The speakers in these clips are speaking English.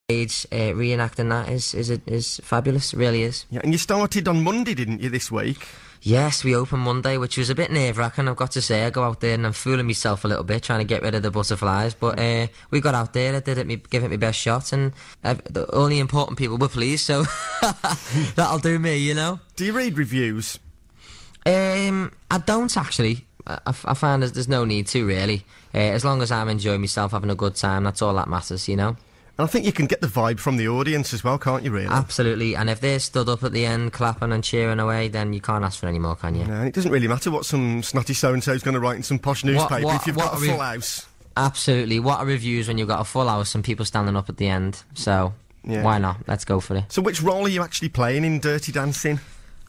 Age reenacting that is fabulous. It really is. Yeah, and you started on Monday, didn't you, this week? Yes, we opened Monday, which was a bit nerve-wracking, I've got to say. I go out there and I'm fooling myself a little bit, trying to get rid of the butterflies. But we got out there, I did it, give it my best shot, and the only important people were pleased, so that'll do me, you know. Do you read reviews? I don't, actually. I find there's no need to, really. As long as I'm enjoying myself, having a good time, that's all that matters, you know. And I think you can get the vibe from the audience as well, can't you, really? Absolutely, and if they're stood up at the end clapping and cheering away, then you can't ask for any more, can you? No, and it doesn't really matter what some snotty so-and-so's going to write in some posh newspaper if you've got a full house. Absolutely. What are reviews when you've got a full house and people standing up at the end? So, why not? Let's go for it. So which role are you actually playing in Dirty Dancing?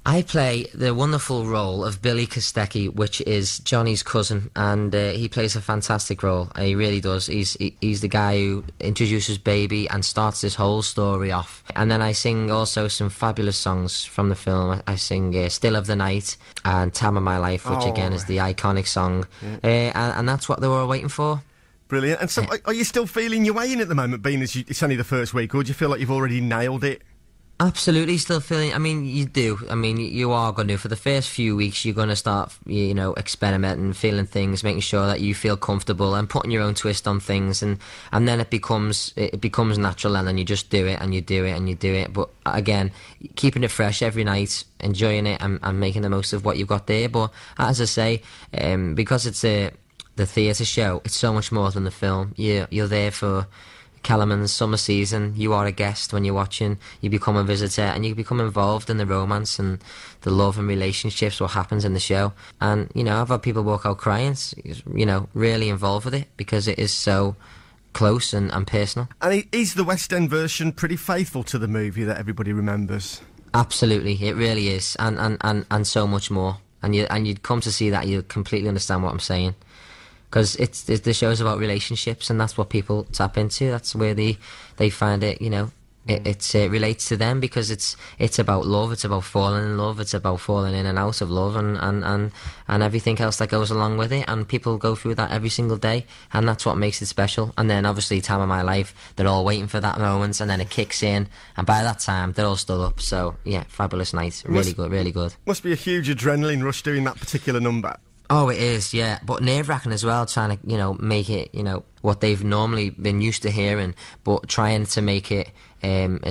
I play the wonderful role of Billy Kostecki, which is Johnny's cousin, and he plays a fantastic role. He really does. He's the guy who introduces Baby and starts this whole story off. And then I sing also some fabulous songs from the film. I sing Still of the Night and Time of My Life, which again is the iconic song. And that's what they were waiting for. Brilliant. And so are you still feeling your way in at the moment, being as it's only the first week, or do you feel like you've already nailed it? Absolutely, still feeling. I mean, you do. I mean, you are going to. For the first few weeks, you're going to start, you know, experimenting, feeling things, making sure that you feel comfortable and putting your own twist on things, and then it becomes natural, and then you just do it, and you do it, and you do it. But again, keeping it fresh every night, enjoying it, and making the most of what you've got there. But as I say, because it's the theatre show, it's so much more than the film. You're there for Kellerman's summer season. You are a guest when you're watching. You become a visitor, and you become involved in the romance and the love and relationships, what happens in the show. And, you know, I've had people walk out crying, you know, really involved with it, because it is so close and personal. And is the West End version pretty faithful to the movie that everybody remembers? Absolutely, it really is, and so much more. And you'd come to see that, you completely understand what I'm saying. Because it's the show's about relationships, and that's what people tap into. That's where they find it, you know, it relates to them, because it's about love. It's about falling in love. It's about falling in and out of love, and everything else that goes along with it. And people go through that every single day, and that's what makes it special. And then obviously Time of My Life, they're all waiting for that moment, and then it kicks in, and by that time they're all stood up. So yeah, fabulous night. Really good, really good. Must be a huge adrenaline rush doing that particular number. Oh, it is, yeah. But nerve-wracking as well, trying to, you know, make it, you know, what they've normally been used to hearing, but trying to make it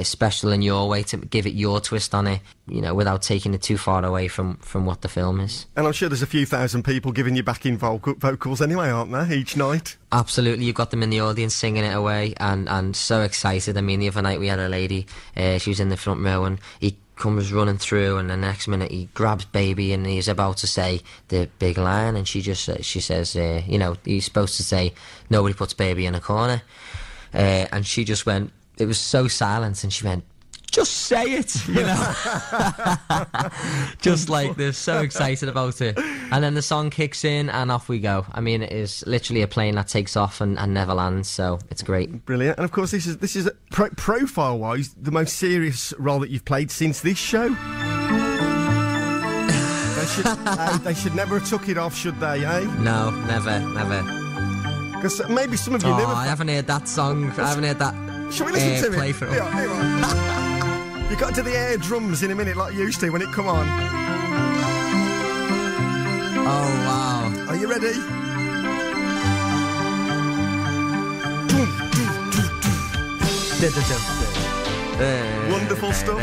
special in your way, to give it your twist on it, you know, without taking it too far away from what the film is. And I'm sure there's a few thousand people giving you backing vocals anyway, aren't there, each night? Absolutely, you've got them in the audience singing it away, and so excited. I mean, the other night we had a lady, she was in the front row, and he comes running through, and the next minute he grabs Baby, and he's about to say the big line, and she says, you know, he's supposed to say, nobody puts Baby in a corner, and she just went, it was so silent, and she went, just say it, you know. Just like this, so excited about it. And then the song kicks in and off we go. I mean, it is literally a plane that takes off and never lands, so it's great. Brilliant. And of course this is profile-wise the most serious role that you've played since this show. They should never have took it off, should they, eh? No, never. Because maybe some of you never... I haven't heard that song. I haven't heard that. Shall we listen to play it? For Hang on. You got to do the air drums in a minute like you used to when it come on. Oh, wow. Are you ready? Wonderful stuff.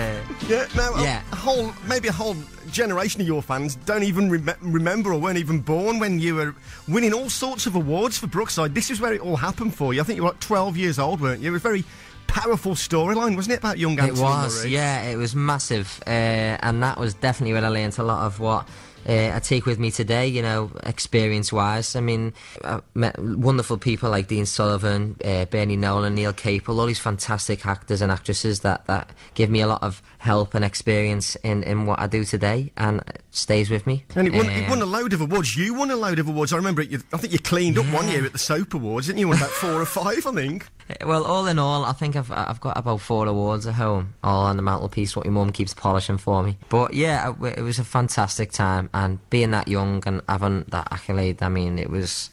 Yeah, now maybe a whole generation of your fans don't even remember or weren't even born when you were winning all sorts of awards for Brookside. This is where it all happened for you. I think you were like 12 years old, weren't you? It was a very powerful storyline, wasn't it, about young Anthony Murray? It was, yeah, it was massive, and that was definitely where I learned a lot of what I take with me today, you know, experience-wise. I mean, I met wonderful people like Dean Sullivan, Bernie Nolan, Neil Capel, all these fantastic actors and actresses that give me a lot of help and experience in what I do today, and it stays with me. And it won a load of awards. You won a load of awards. I remember I think you cleaned up one year at the Soap Awards, didn't you? You won about 4 or 5, I think. Well, all in all, I think I've got about 4 awards at home, all on the mantelpiece, what my mum keeps polishing for me. But yeah, it was a fantastic time, and being that young and having that accolade, I mean, it was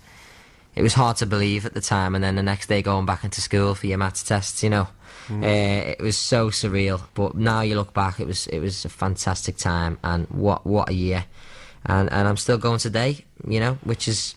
it was hard to believe at the time, and then the next day going back into school for your maths tests, you know. It was so surreal, but now you look back, it was a fantastic time, and what a year, and I'm still going today, you know, which is,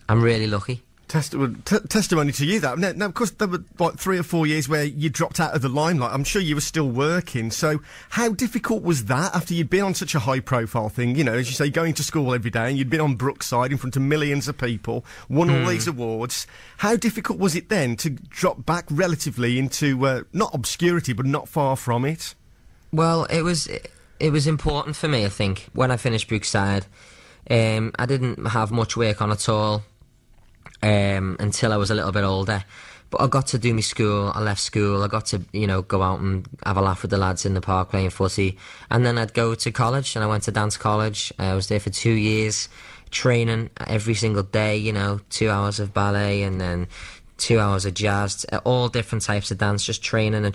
I'm really lucky. Testimony to you, that. Now, of course, there were like 3 or 4 years where you dropped out of the limelight. I'm sure you were still working. So how difficult was that after you'd been on such a high-profile thing? You know, as you say, going to school every day, and you'd been on Brookside in front of millions of people, won all these awards. How difficult was it then to drop back relatively into, not obscurity, but not far from it? Well, it was important for me, I think, when I finished Brookside. I didn't have much work on at all. Until I was a little bit older, but I got to do my school. I left school, I got to, you know, go out and have a laugh with the lads in the park playing footy, and then I'd go to college, and I went to dance college. I was there for 2 years, training every single day, you know, 2 hours of ballet and then 2 hours of jazz, all different types of dance, just training and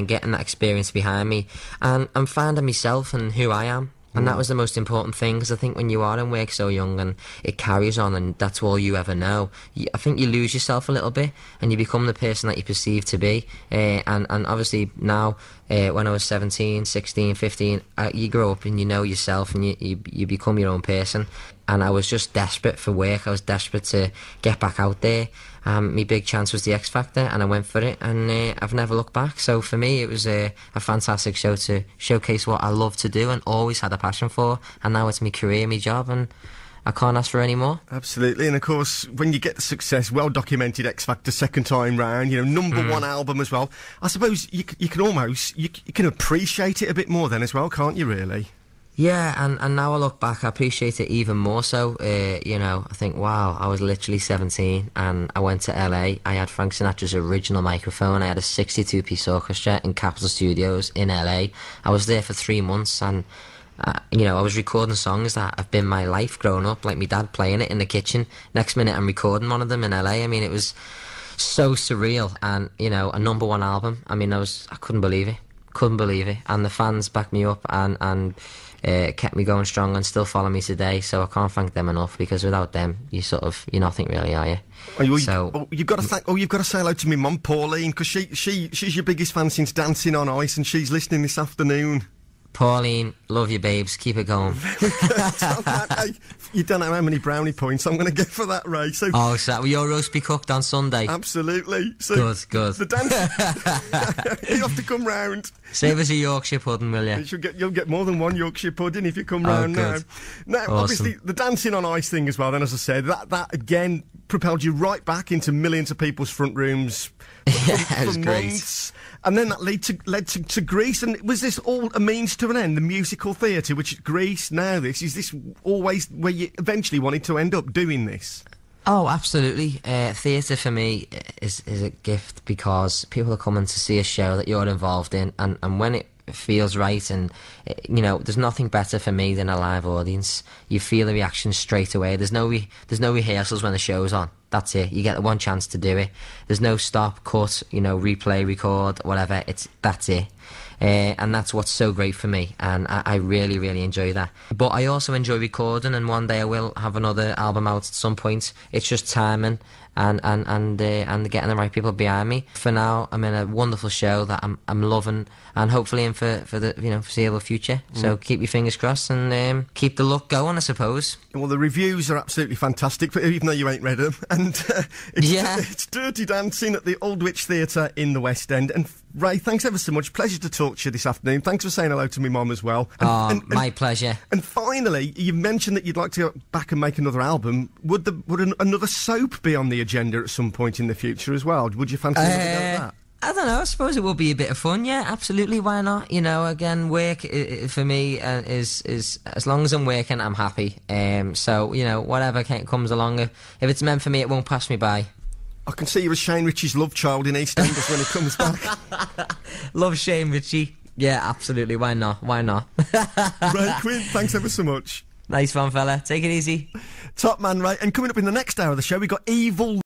getting that experience behind me, and I'm finding myself and who I am. And that was the most important thing, because I think when you are in work so young and it carries on and that's all you ever know, I think you lose yourself a little bit and you become the person that you perceive to be. And obviously now, when I was 17, 16, 15, you grow up and you know yourself and you become your own person. And I was just desperate for work. I was desperate to get back out there. My big chance was the X Factor, and I went for it, and I've never looked back. So for me, it was a fantastic show to showcase what I love to do and always had a passion for. And now it's my career, my job, and I can't ask for any more. Absolutely. And of course, when you get the success, well documented X Factor second time round, you know, #1 album as well, I suppose you can almost, you can appreciate it a bit more then as well, can't you, really? Yeah, and now I look back, I appreciate it even more so. You know, I think, wow, I was literally 17 and I went to LA. I had Frank Sinatra's original microphone. I had a 62-piece orchestra in Capitol Studios in LA. I was there for 3 months, and you know, I was recording songs that have been my life growing up, like my dad playing it in the kitchen. Next minute I'm recording one of them in LA. I mean, it was so surreal, and, you know, a #1 album. I mean, I couldn't believe it. And the fans backed me up and kept me going strong and still follow me today. So I can't thank them enough, because without them, you're nothing really, are you? You've got to say hello to me mum, Pauline, because she's your biggest fan since Dancing on Ice, and she's listening this afternoon. Pauline, love you, babes. Keep it going. Hey, you don't know how many brownie points I'm going to get for that, Ray. So, will your roast be cooked on Sunday? Absolutely. So good. The dance, you have to come round. Save us a Yorkshire pudding, will you? You'll get more than one Yorkshire pudding if you come round now. Now, awesome. Obviously, the Dancing on Ice thing as well, then, as I said, that again propelled you right back into millions of people's front rooms for months. And then that led to Grease. And was this all a means to an end, the musical theatre, which is Grease, now this? Is this always where you eventually wanted to end up doing this? Oh, absolutely. Theatre for me is a gift, because people are coming to see a show that you're involved in, and when it feels right, and you know, there's nothing better for me than a live audience. You feel the reaction straight away. There's no rehearsals when the show's on. That's it. You get the one chance to do it. There's no stop, cut, you know, replay, record, whatever. That's it. And that's what's so great for me, and I really, really enjoy that. But I also enjoy recording, and one day I will have another album out at some point. It's just timing and getting the right people behind me. For now, I'm in a wonderful show that I'm loving, and hopefully in for the foreseeable future. So keep your fingers crossed and keep the luck going, I suppose. Well, the reviews are absolutely fantastic, even though you ain't read them. And it's Dirty Dancing at the Aldwych Theatre in the West End. And Ray, thanks ever so much. Pleasure to talk to you this afternoon. Thanks for saying hello to me mum as well. My pleasure. And finally, you mentioned that you'd like to go back and make another album. Would another soap be on the agenda at some point in the future as well? Would you fancy another go at that? I don't know. I suppose it will be a bit of fun. Yeah, absolutely. Why not? You know, again, work for me is as long as I'm working, I'm happy. So you know, whatever comes along, if it's meant for me, it won't pass me by. I can see you as Shane Ritchie's love child in EastEnders when he comes back. Love Shane Ritchie. Yeah, absolutely. Why not? Ray Quinn, thanks ever so much. Nice one, fella. Take it easy. Top man, Ray. And coming up in the next hour of the show, we got Evil